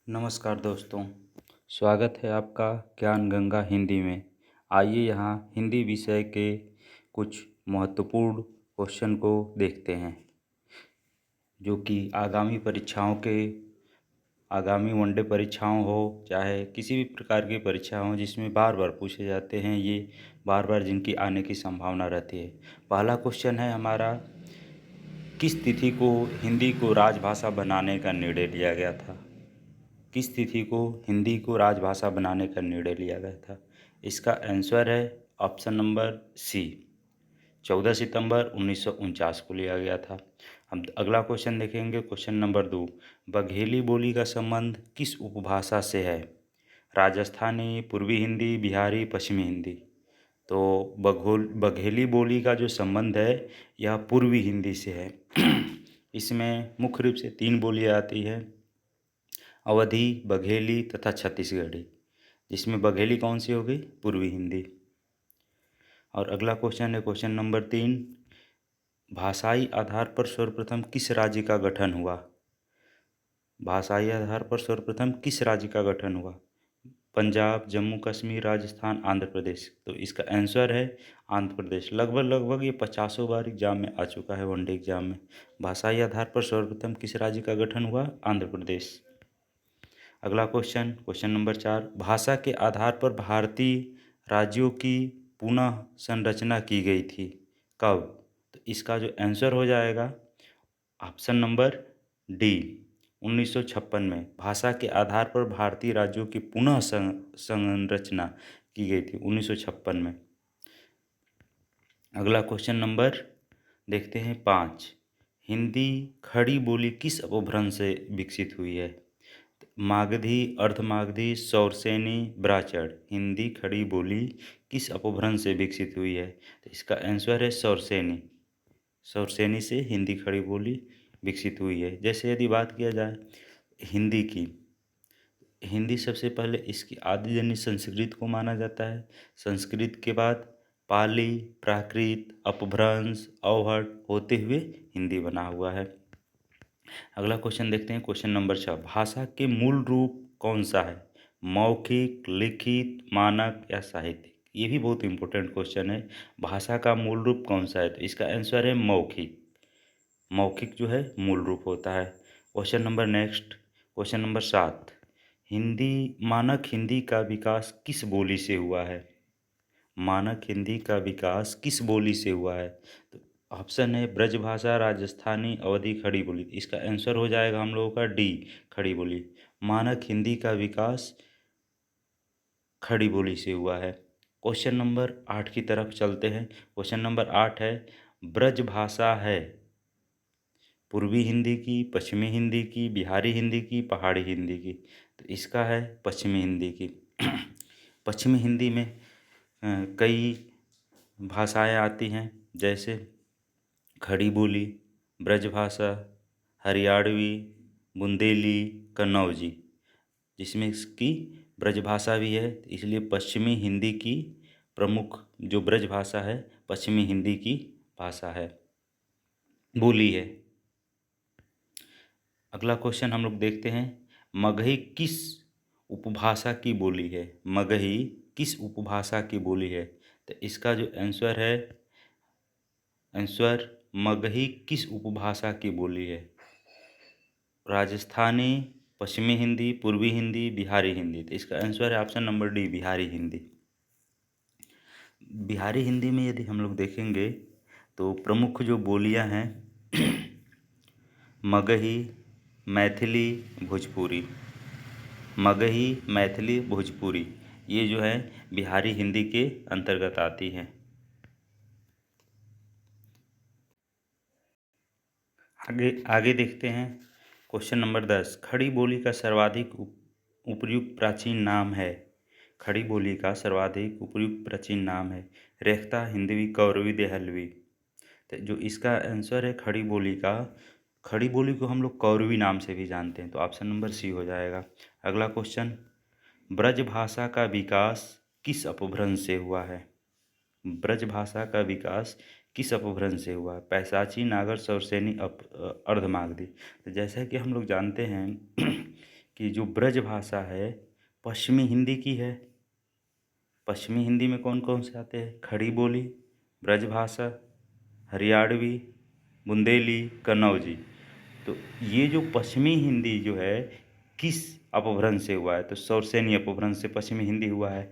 नमस्कार दोस्तों, स्वागत है आपका ज्ञान गंगा हिंदी में। आइए यहाँ हिंदी विषय के कुछ महत्वपूर्ण क्वेश्चन को देखते हैं, जो कि आगामी वनडे परीक्षाओं हो, चाहे किसी भी प्रकार की परीक्षा हो जिसमें बार बार पूछे जाते हैं, ये बार बार जिनकी आने की संभावना रहती है। पहला क्वेश्चन है हमारा, किस तिथि को हिंदी को राजभाषा बनाने का निर्णय लिया गया था? किस तिथि को हिंदी को राजभाषा बनाने का निर्णय लिया गया था? इसका आंसर है ऑप्शन नंबर सी, 14 सितंबर 1949 को लिया गया था। हम अगला क्वेश्चन देखेंगे, क्वेश्चन नंबर 2। बघेली बोली का संबंध किस उपभाषा से है? राजस्थानी, पूर्वी हिंदी, बिहारी, पश्चिमी हिंदी। तो बघेली बोली का जो संबंध है यह पूर्वी हिंदी से है। इसमें मुख्य रूप से 3 बोलियाँ आती हैं, अवधी, बघेली तथा छत्तीसगढ़ी, जिसमें बघेली कौन सी हो गई? पूर्वी हिंदी। और अगला क्वेश्चन है क्वेश्चन नंबर 3। भाषाई आधार पर सर्वप्रथम किस राज्य का गठन हुआ? भाषाई आधार पर सर्वप्रथम किस राज्य का गठन हुआ? पंजाब, जम्मू कश्मीर, राजस्थान, आंध्र प्रदेश। तो इसका आंसर है आंध्र प्रदेश। लगभग ये 50 बार एग्जाम में आ चुका है, वनडे एग्जाम में। भाषाई आधार पर सर्वप्रथम किस राज्य का गठन हुआ? आंध्र प्रदेश। अगला क्वेश्चन, क्वेश्चन नंबर 4। भाषा के आधार पर भारतीय राज्यों की पुनः संरचना की गई थी, कब? तो इसका जो आंसर हो जाएगा ऑप्शन नंबर डी, 1956 में भाषा के आधार पर भारतीय राज्यों की पुनः संरचना की गई थी 1956 में। अगला क्वेश्चन नंबर देखते हैं 5। हिंदी खड़ी बोली किस अपभ्रंश से विकसित हुई है? मागधी, अर्धमागधी, सौरसेनी, ब्राह्मण। हिंदी खड़ी बोली किस अपभ्रंश से विकसित हुई है? तो इसका आंसर है सौरसेनी। सौरसेनी से हिंदी खड़ी बोली विकसित हुई है। जैसे यदि बात किया जाए हिंदी की, हिंदी सबसे पहले इसकी आदिजन्य संस्कृत को माना जाता है। संस्कृत के बाद पाली, प्राकृत, अपभ्रंश, अवहट होते हुए हिंदी बना हुआ है। अगला क्वेश्चन देखते हैं, क्वेश्चन नंबर 6। भाषा के मूल रूप कौन सा है? मौखिक, लिखित, मानक या साहित्यिक? ये भी बहुत इंपॉर्टेंट क्वेश्चन है। भाषा का मूल रूप कौन सा है? तो इसका आंसर है मौखिक। मौखिक जो है मूल रूप होता है। Question number next, question number 7। मानक हिंदी का विकास किस बोली से हुआ है? मानक हिंदी का विकास किस बोली से हुआ है? तो ऑप्शन है ब्रजभाषा, राजस्थानी, अवधी, खड़ी बोली। इसका आंसर हो जाएगा हम लोगों का डी, खड़ी बोली। मानक हिंदी का विकास खड़ी बोली से हुआ है। क्वेश्चन नंबर 8 की तरफ चलते हैं। क्वेश्चन नंबर 8 है, ब्रजभाषा है पूर्वी हिंदी की, पश्चिमी हिंदी की, बिहारी हिंदी की, पहाड़ी हिंदी की? तो इसका है पश्चिमी हिंदी की। पश्चिमी हिंदी में कई भाषाएं आती हैं, जैसे खड़ी बोली, ब्रजभाषा, हरियाणवी, बुंदेली, कन्नौजी, जिसमें इसकी ब्रजभाषा भी है। इसलिए पश्चिमी हिंदी की प्रमुख जो ब्रजभाषा है, पश्चिमी हिंदी की भाषा है, बोली है। अगला क्वेश्चन हम लोग देखते हैं, मगही किस उपभाषा की बोली है? मगही किस उपभाषा की बोली है? तो इसका जो आंसर मगही किस उपभाषा की बोली है? राजस्थानी, पश्चिमी हिंदी, पूर्वी हिंदी, बिहारी हिंदी। तो इसका आंसर है option number D, Bihari Hindi. Bihari Hindi में यदि हम लोग देखेंगे तो प्रमुख जो बोलियां हैं मगही, मैथिली, भोजपुरी। मगही, मैथिली, भोजपुरी, ये जो है बिहारी हिंदी के अंतर्गत आती हैं। आगे देखते हैं, क्वेश्चन नंबर 10। खड़ी बोली का सर्वाधिक उपयुक्त प्राचीन नाम है? खड़ी बोली का सर्वाधिक उपयुक्त प्राचीन नाम है रेख्ता, हिंदवी, कौरवी, देहलवी। तो जो इसका आंसर है खड़ी बोली को हम लोग कौरवी नाम से भी जानते हैं, तो ऑप्शन नंबर सी हो जाएगा। अगला क्वेश्चन, ब्रजभाषा का विकास किस अपभ्रंश से हुआ है? ब्रजभाषा का विकास किस अपभ्रंश से हुआ? पैशाची, नागर, सौरसेनी, अर्धमागधी। तो जैसा कि हम लोग जानते हैं कि जो ब्रज भाषा है पश्चिमी हिंदी की है। पश्चिमी हिंदी में कौन कौन से आते हैं? खड़ी बोली, ब्रज भाषा, हरियाणवी, बुंदेली, कन्नौजी। तो ये जो पश्चिमी हिंदी जो है किस अपभ्रंश से हुआ है? तो शौरसेनी अपभ्रंश से पश्चिमी हिंदी हुआ है।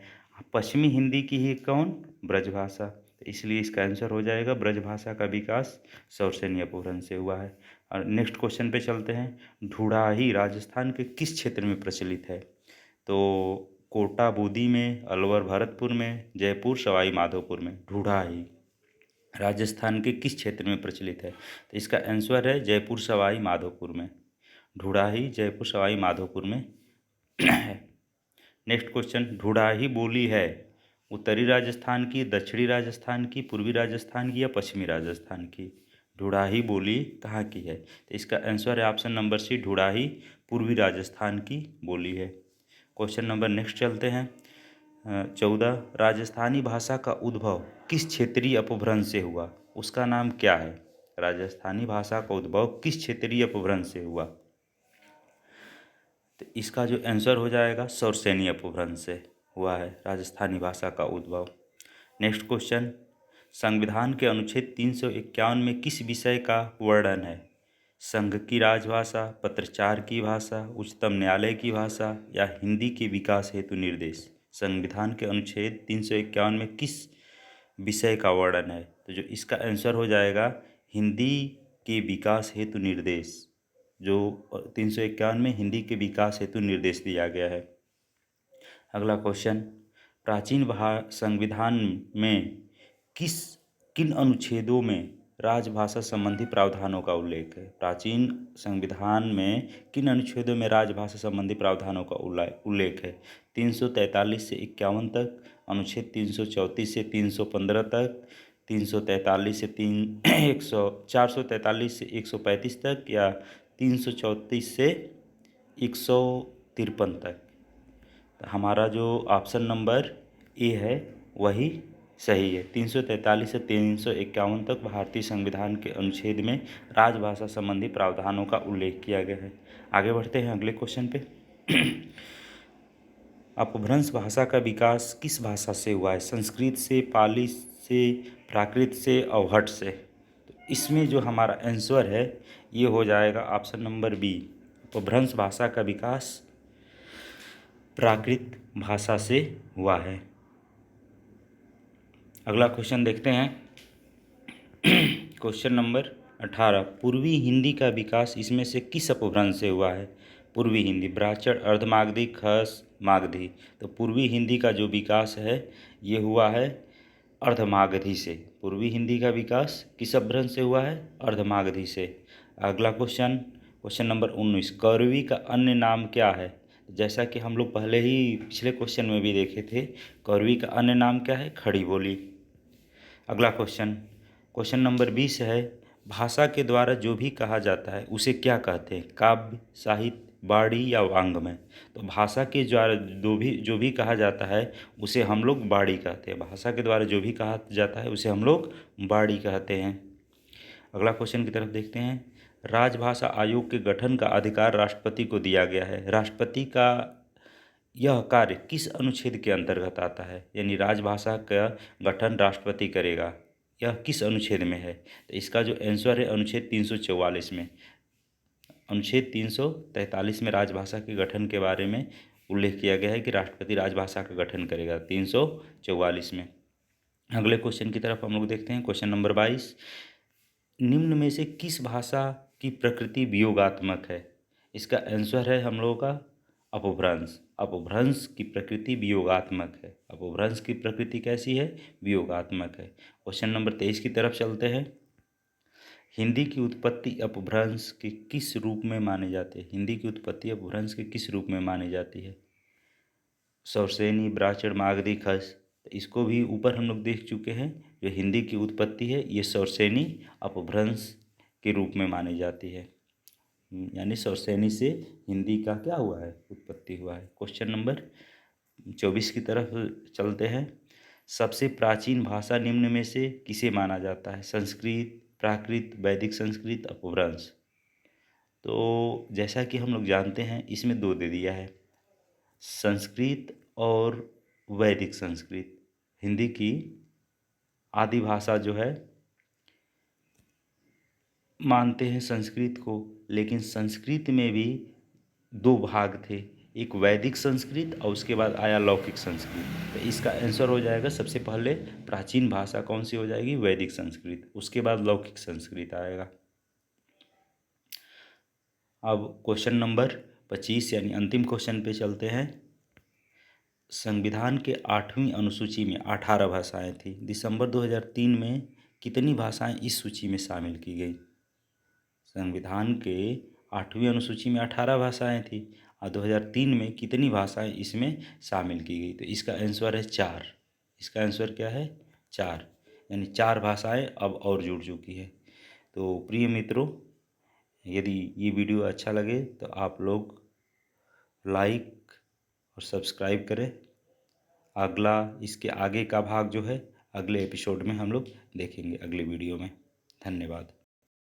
पश्चिमी हिंदी की ही कौन? ब्रजभाषा। तो इसलिए इसका आंसर हो जाएगा ब्रजभाषा का विकास शौरसेनी अपभ्रंश से हुआ है। और नेक्स्ट क्वेश्चन पे चलते हैं। ढूढ़ाही राजस्थान के किस क्षेत्र में प्रचलित है? तो कोटा बूंदी में, अलवर भरतपुर में, जयपुर सवाई माधोपुर में। ढूढ़ाही राजस्थान के किस क्षेत्र में प्रचलित है? तो इसका आंसर है जयपुर सवाई माधोपुर में। ढूढ़ाही जयपुर सवाई माधोपुर में है। Next question. ढूढ़ाही बोली है उत्तरी राजस्थान की, दक्षिणी राजस्थान की, पूर्वी राजस्थान की या पश्चिमी राजस्थान की? ढूढ़ाही बोली कहाँ की है? तो इसका आंसर है ऑप्शन नंबर सी, ढूढ़ाही पूर्वी राजस्थान की बोली है। क्वेश्चन नंबर नेक्स्ट चलते हैं। 14। राजस्थानी भाषा का उद्भव किस क्षेत्रीय अपभ्रंश से हुआ? उसका नाम क्या है? राजस्थानी भाषा का उद्भव किस क्षेत्रीय अपभ्रंश से हुआ? तो इसका जो आंसर हो जाएगा शौरसेनी अपभ्रंश से हुआ है राजस्थानी भाषा का उद्भव। Next question. संविधान के अनुच्छेद 351 में किस विषय का वर्णन है? संघ की राजभाषा, पत्राचार की भाषा, उच्चतम न्यायालय की भाषा या हिंदी के विकास हेतु निर्देश? संविधान के अनुच्छेद 351 में किस विषय का वर्णन है? तो जो इसका आंसर हो जाएगा हिंदी के विकास हेतु निर्देश। जो 351 में हिंदी के विकास हेतु निर्देश दिया गया है। अगला क्वेश्चन। प्राचीन संविधान में किन अनुच्छेदों में राजभाषा संबंधी प्रावधानों का उल्लेख है? प्राचीन संविधान में किन अनुच्छेदों में राजभाषा संबंधी प्रावधानों का उल्लेख है? 343 से 51 तक, अनुच्छेद 334 से 315 तक, 343 से 443 से 135 तक या 334 से 153 तक? हमारा जो ऑप्शन नंबर ए है वही सही है। 343 से 351 तक भारतीय संविधान के अनुच्छेद में राजभाषा संबंधी प्रावधानों का उल्लेख किया गया है। आगे बढ़ते हैं अगले क्वेश्चन पे। अपभ्रंश भाषा का विकास किस भाषा से हुआ है? संस्कृत से, पाली से, प्राकृत से, अवहट से? तो इसमें जो हमारा आंसर है ये हो जाएगा ऑप्शन नंबर बी, अपभ्रंश भाषा का विकास प्राकृत भाषा से हुआ है। अगला क्वेश्चन देखते हैं। Question number 18। पूर्वी हिंदी का विकास इसमें से किस अपभ्रंश से हुआ है? पूर्वी हिंदी ब्राह्मण, अर्धमागधी, खस, मागधी। तो पूर्वी हिंदी का जो विकास है ये हुआ है अर्धमागधी से। पूर्वी हिंदी का विकास किस अपभ्रंश से हुआ है? अर्धमागधी से। अगला क्वेश्चन, क्वेश्चन नंबर 19। कौरवी का अन्य नाम क्या है? जैसा कि हम लोग पहले ही पिछले क्वेश्चन में भी देखे थे, कौरवी का अन्य नाम क्या है? खड़ी बोली। अगला क्वेश्चन, क्वेश्चन नंबर 20 है। भाषा के द्वारा जो भी कहा जाता है उसे क्या कहते हैं? काव्य, साहित्य, बाणी या वाङ्मय? तो भाषा के द्वारा जो भी कहा जाता है उसे हम लोग बाणी कहते हैं। भाषा के द्वारा जो भी कहा जाता है उसे हम लोग बाणी कहते हैं। अगला क्वेश्चन की तरफ देखते हैं। राजभाषा आयोग के गठन का अधिकार राष्ट्रपति को दिया गया है। राष्ट्रपति का यह कार्य किस अनुच्छेद के अंतर्गत आता है? यानी राजभाषा का गठन राष्ट्रपति करेगा, यह किस अनुच्छेद में है? तो इसका जो आंसर है अनुच्छेद 344 में। अनुच्छेद 343 में राजभाषा के गठन के बारे में उल्लेख किया गया है कि राष्ट्रपति राजभाषा का गठन करेगा, 344 में। अगले क्वेश्चन की तरफ हम लोग देखते हैं। Question number 22। निम्न में से किस भाषा की प्रकृति वियोगात्मक है? इसका आंसर है हम लोगों का अपभ्रंश। अपभ्रंश की प्रकृति वियोगात्मक है। अपभ्रंश की प्रकृति कैसी है? वियोगात्मक है। क्वेश्चन नंबर 23 की तरफ चलते हैं। हिंदी की उत्पत्ति अपभ्रंश के किस रूप में मानी जाती है? हिंदी की उत्पत्ति अपभ्रंश के किस रूप में मानी जाती है? शौरसेनी, ब्राह्मण, मागधी, खस। तो इसको भी ऊपर हम लोग देख चुके हैं। जो हिंदी की उत्पत्ति है ये शौरसेनी अपभ्रंश के रूप में मानी जाती है। यानी शौरसेनी से हिंदी का क्या हुआ है? उत्पत्ति हुआ है। क्वेश्चन नंबर 24 की तरफ चलते हैं। सबसे प्राचीन भाषा निम्न में से किसे माना जाता है? संस्कृत, प्राकृत, वैदिक संस्कृत, अपभ्रंश? तो जैसा कि हम लोग जानते हैं इसमें दो दे दिया है, संस्कृत और वैदिक संस्कृत। हिंदी की आदि भाषा जो है मानते हैं संस्कृत को, लेकिन संस्कृत में भी दो भाग थे, एक वैदिक संस्कृत और उसके बाद आया लौकिक संस्कृत। तो इसका आंसर हो जाएगा सबसे पहले प्राचीन भाषा कौन सी हो जाएगी, वैदिक संस्कृत, उसके बाद लौकिक संस्कृत आएगा। अब क्वेश्चन नंबर 25 यानी अंतिम क्वेश्चन पे चलते हैं। संविधान के 8वीं अनुसूची में 18 भाषाएं थी। दिसंबर 2003 में कितनी भाषाएं इस सूची में शामिल की गई? संविधान के 8वीं अनुसूची में 18 भाषाएं थी और 2003 में कितनी भाषाएं इसमें शामिल की गई? तो इसका आंसर है 4। इसका आंसर क्या है? 4, यानी 4 भाषाएं अब और जुड़ चुकी है। तो प्रिय मित्रों, यदि ये वीडियो अच्छा लगे तो आप लोग लाइक और सब्सक्राइब करें। अगला इसके आगे का भाग जो है अगले एपिसोड में हम लोग देखेंगे, अगले वीडियो में। धन्यवाद।